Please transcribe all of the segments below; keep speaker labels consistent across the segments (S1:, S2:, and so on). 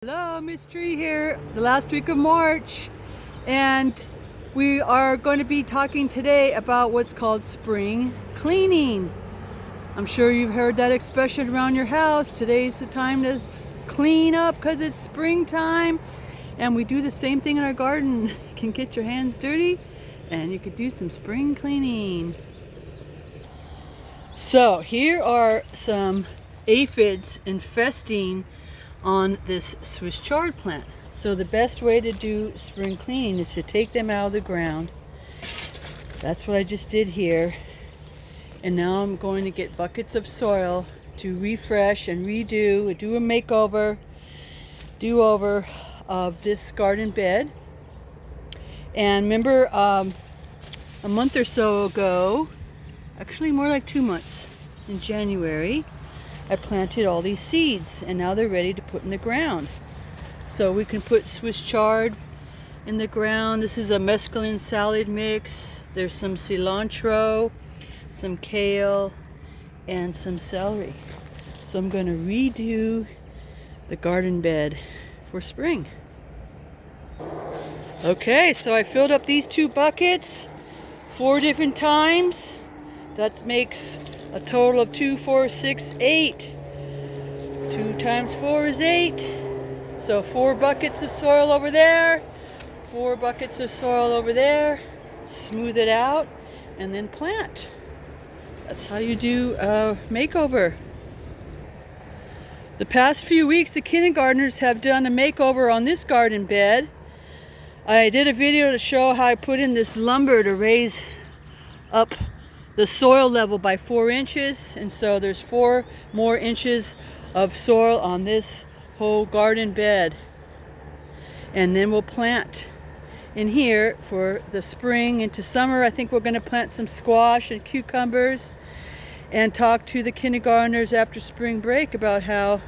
S1: Hello, Miss Tree here, the last week of March, and we are going to be talking today about what's called spring cleaning. I'm sure you've heard that expression around your house. Today's the time to clean up because it's springtime, and we do the same thing in our garden. You can get your hands dirty and you could do some spring cleaning. So here are some aphids infesting on this Swiss chard plant. So the best way to do spring cleaning is to take them out of the ground. That's what I just did here. And now I'm going to get buckets of soil to refresh and redo, do a makeover, do-over of this garden bed. And remember a month or so ago, actually more like 2 months, in January, I planted all these seeds and now they're ready to put in the ground. So we can put Swiss chard in the ground. This is a mesclun salad mix. There's some cilantro, some kale, and some celery. So I'm going to redo the garden bed for spring. Okay, so I filled up these 2 buckets 4 different times. That makes a total of 2, 4, 6, 8. 2 times 4 is 8. So 4 buckets of soil over there, 4 buckets of soil over there. Smooth it out and then plant. That's how you do a makeover. The past few weeks, the kindergartners have done a makeover on this garden bed. I did a video to show how I put in this lumber to raise up the soil level by 4 inches, and so there's 4 more inches of soil on this whole garden bed. And then we'll plant in here for the spring into summer. I think we're going to plant some squash and cucumbers and talk to the kindergartners after spring break about how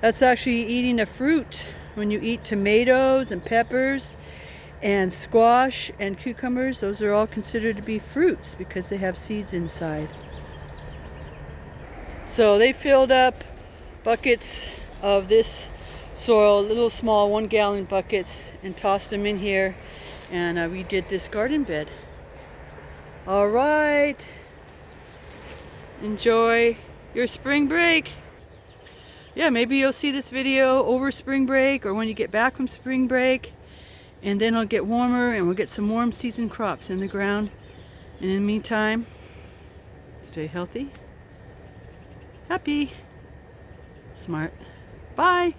S1: that's actually eating a fruit. When you eat tomatoes and peppers and squash and cucumbers, those are all considered to be fruits because they have seeds inside. So they filled up buckets of this soil, little small 1-gallon buckets, and tossed them in here, and we did this garden bed. All right, enjoy your spring break. Yeah, maybe you'll see this video over spring break or when you get back from spring break. And then it'll get warmer and we'll get some warm season crops in the ground. And in the meantime, stay healthy, happy, smart. Bye.